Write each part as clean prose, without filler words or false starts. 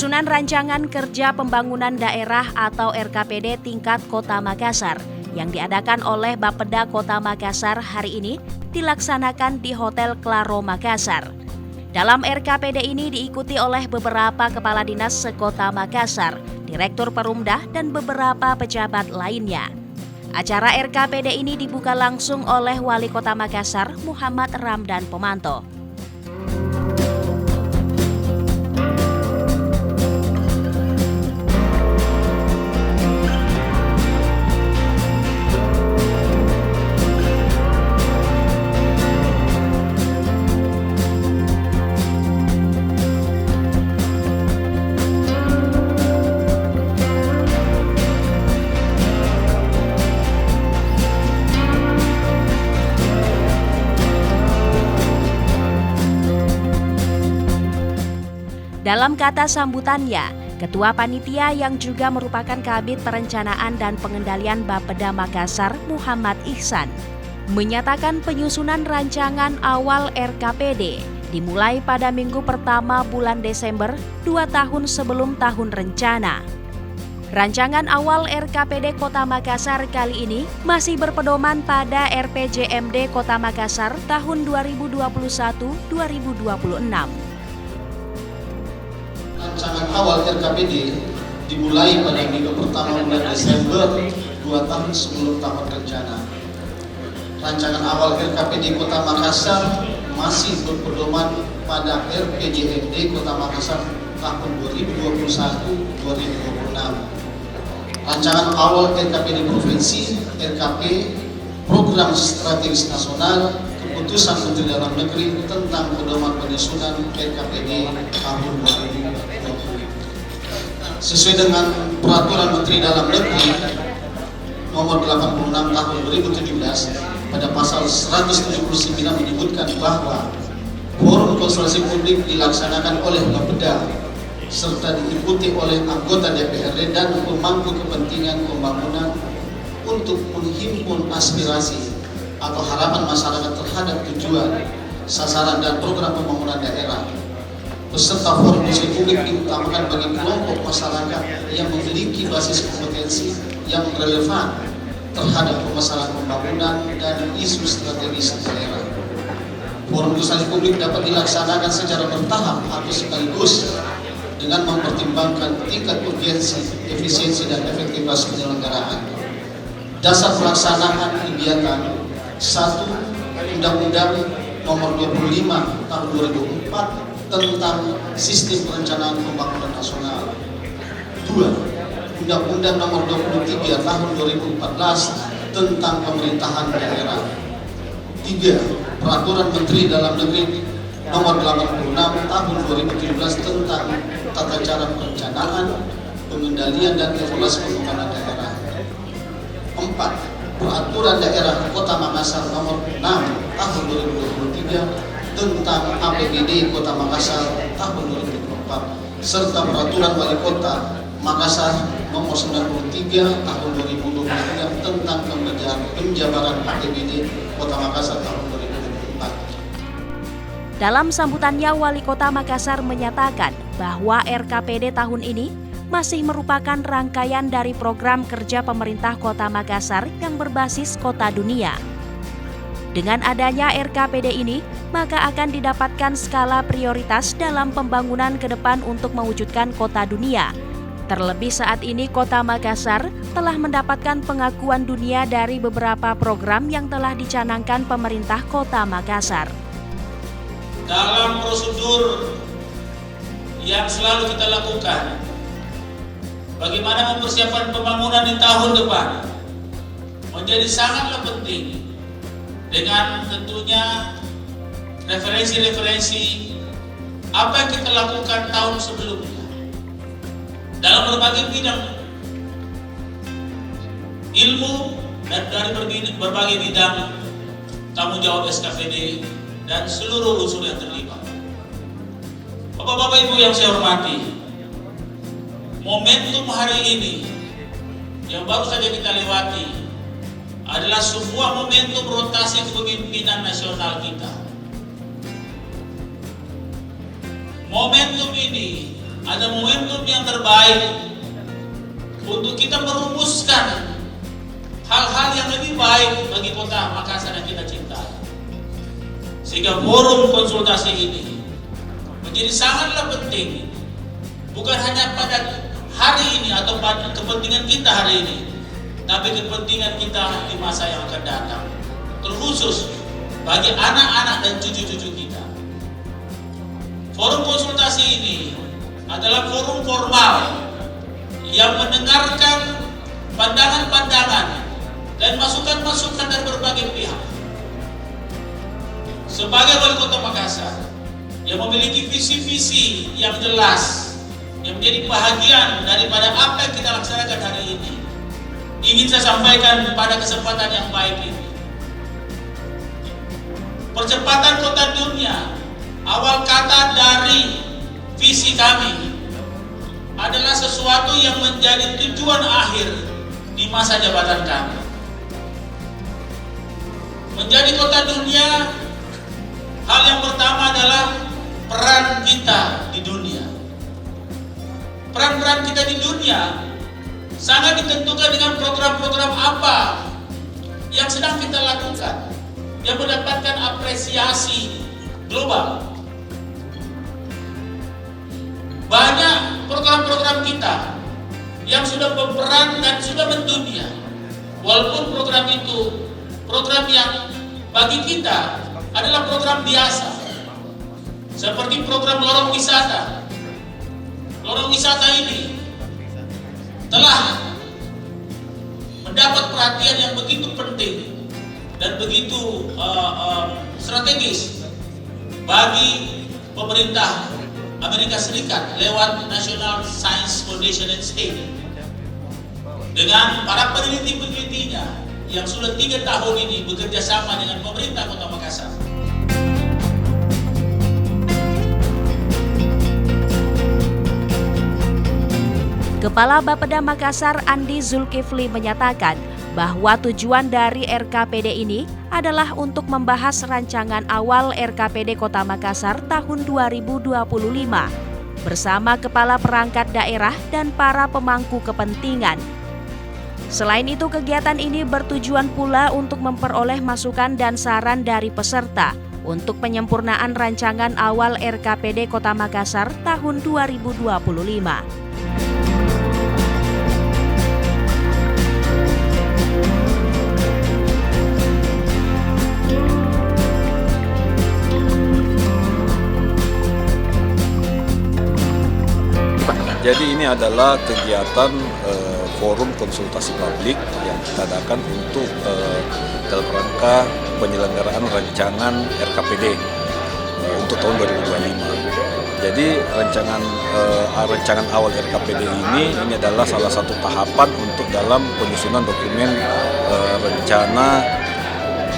Penyusunan Rancangan Kerja Pembangunan Daerah atau RKPD tingkat Kota Makassar yang diadakan oleh Bapeda Kota Makassar hari ini dilaksanakan di Hotel Claro Makassar. Dalam RKPD ini diikuti oleh beberapa kepala dinas sekota Makassar, Direktur Perumda, dan beberapa pejabat lainnya. Acara RKPD ini dibuka langsung oleh Wali Kota Makassar, Muhammad Ramdan Pomanto. Dalam kata sambutannya, Ketua Panitia yang juga merupakan Kabid Perencanaan dan Pengendalian Bapeda Makassar, Muhammad Ihsan, menyatakan penyusunan rancangan awal RKPD dimulai pada minggu pertama bulan Desember 2 tahun sebelum tahun rencana. Rancangan awal RKPD Kota Makassar kali ini masih berpedoman pada RPJMD Kota Makassar tahun 2021-2026. Rancangan awal RKPD dimulai pada minggu pertama bulan Desember 2 tahun sebelum tahun rencana. Rancangan awal RKPD Kota Makassar masih berpedoman pada RPJMD Kota Makassar tahun 2021-2026. Rancangan awal RKPD Provinsi, RKP, Program Strategis Nasional, Keputusan Menteri Dalam Negeri tentang pedoman penyusunan RKPD tahun 2020. Sesuai dengan Peraturan Menteri Dalam Negeri Nomor 86 Tahun 2017, pada pasal 179 menyebutkan bahwa forum konsultasi publik dilaksanakan oleh Bapeda serta diikuti oleh anggota DPRD dan pemangku kepentingan pembangunan untuk menghimpun aspirasi atau harapan masyarakat terhadap tujuan, sasaran, dan program pembangunan daerah. Peserta forum diskusi publik diutamakan bagi kelompok masyarakat yang memiliki basis kompetensi yang relevan terhadap permasalahan pembangunan dan isu strategis daerah. Forum diskusi publik dapat dilaksanakan secara bertahap atau sekaligus dengan mempertimbangkan tingkat urgensi, efisiensi, dan efektivitas penyelenggaraan. Dasar pelaksanaan kegiatan: 1. Undang-Undang Nomor 25 Tahun 2004 tentang Sistem Perencanaan Pembangunan Nasional. 2. Undang-Undang Nomor 23 Tahun 2014 tentang Pemerintahan Daerah. 3. Peraturan Menteri Dalam Negeri Nomor 86 Tahun 2017 tentang Tata Cara Perencanaan, Pengendalian, dan Evaluasi Pembangunan Daerah. 4. Peraturan Daerah Kota Makassar Nomor 6 Tahun 2023 tentang APBD Kota Makassar tahun 2024 serta Peraturan Wali Kota Makassar Nomor 93 Tahun 2023 tentang penjabaran APBD Kota Makassar tahun 2024. Dalam sambutannya, Wali Kota Makassar menyatakan bahwa RKPD tahun ini masih merupakan rangkaian dari program kerja pemerintah Kota Makassar yang berbasis Kota Dunia. Dengan adanya RKPD ini, maka akan didapatkan skala prioritas dalam pembangunan ke depan untuk mewujudkan Kota Dunia. Terlebih saat ini Kota Makassar telah mendapatkan pengakuan dunia dari beberapa program yang telah dicanangkan pemerintah Kota Makassar. Dalam prosedur yang selalu kita lakukan, bagaimana mempersiapkan pembangunan di tahun depan menjadi sangatlah penting, dengan tentunya referensi-referensi apa yang kita lakukan tahun sebelumnya dalam berbagai bidang ilmu dan dari berbagai bidang tanggung jawab SKPD dan seluruh unsur yang terlibat. Bapak-bapak, Ibu yang saya hormati, momentum hari ini yang baru saja kita lewati adalah sebuah momentum rotasi kepemimpinan nasional kita. Momentum ini ada momentum yang terbaik untuk kita merumuskan hal-hal yang lebih baik bagi kota Makassar yang kita cintai. Sehingga forum konsultasi ini menjadi sangatlah penting, bukan hanya pada hari ini atau pada kepentingan kita hari ini, tapi kepentingan kita di masa yang akan datang, terkhusus bagi anak-anak dan cucu-cucu kita. Forum konsultasi ini adalah forum formal yang mendengarkan pandangan-pandangan dan masukan-masukan dari berbagai pihak. Sebagai wali kota Makassar yang memiliki visi-visi yang jelas, yang menjadi bahagian daripada apa yang kita laksanakan hari ini, ingin saya sampaikan pada kesempatan yang baik ini. Percepatan kota dunia, awal kata dari visi kami adalah sesuatu yang menjadi tujuan akhir di masa jabatan kami. Menjadi kota dunia, hal yang pertama adalah peran kita di dunia. Peran-peran kita di dunia sangat ditentukan dengan program-program apa yang sedang kita lakukan, yang mendapatkan apresiasi global. Banyak program-program kita yang sudah berperan dan sudah mendunia, walaupun program itu program yang bagi kita adalah program biasa, seperti program lorong wisata. Lorong wisata ini telah mendapat perhatian yang begitu penting dan begitu strategis bagi pemerintah Amerika Serikat lewat National Science Foundation and State dengan para peneliti-penelitinya yang sudah 3 tahun ini bekerja sama dengan pemerintah Kota Makassar. Kepala Bapeda Makassar Andi Zulkifli menyatakan bahwa tujuan dari RKPD ini adalah untuk membahas rancangan awal RKPD Kota Makassar tahun 2025 bersama kepala perangkat daerah dan para pemangku kepentingan. Selain itu, kegiatan ini bertujuan pula untuk memperoleh masukan dan saran dari peserta untuk penyempurnaan rancangan awal RKPD Kota Makassar tahun 2025. Jadi ini adalah kegiatan forum konsultasi publik yang kita adakan untuk dalam rangka penyelenggaraan rancangan RKPD untuk tahun 2025. Jadi rancangan awal RKPD ini adalah salah satu tahapan untuk dalam penyusunan dokumen rencana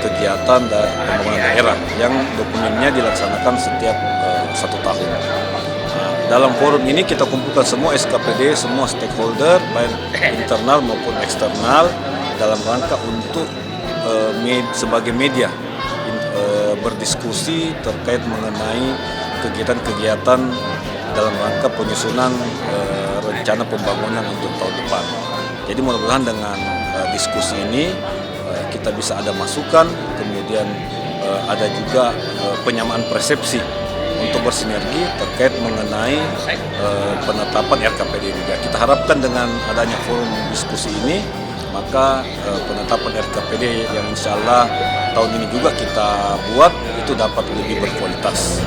kegiatan dan pembangunan daerah yang dokumennya dilaksanakan setiap 1 tahun. Dalam forum ini kita kumpulkan semua SKPD, semua stakeholder, baik internal maupun eksternal, dalam rangka untuk sebagai media berdiskusi terkait mengenai kegiatan-kegiatan dalam rangka penyusunan rencana pembangunan untuk tahun depan. Jadi mudah-mudahan dengan diskusi ini kita bisa ada masukan, kemudian ada juga penyamaan persepsi untuk bersinergi terkait mengenai penetapan RKPD juga. Kita harapkan dengan adanya forum diskusi ini, maka penetapan RKPD yang insya Allah tahun ini juga kita buat itu dapat lebih berkualitas.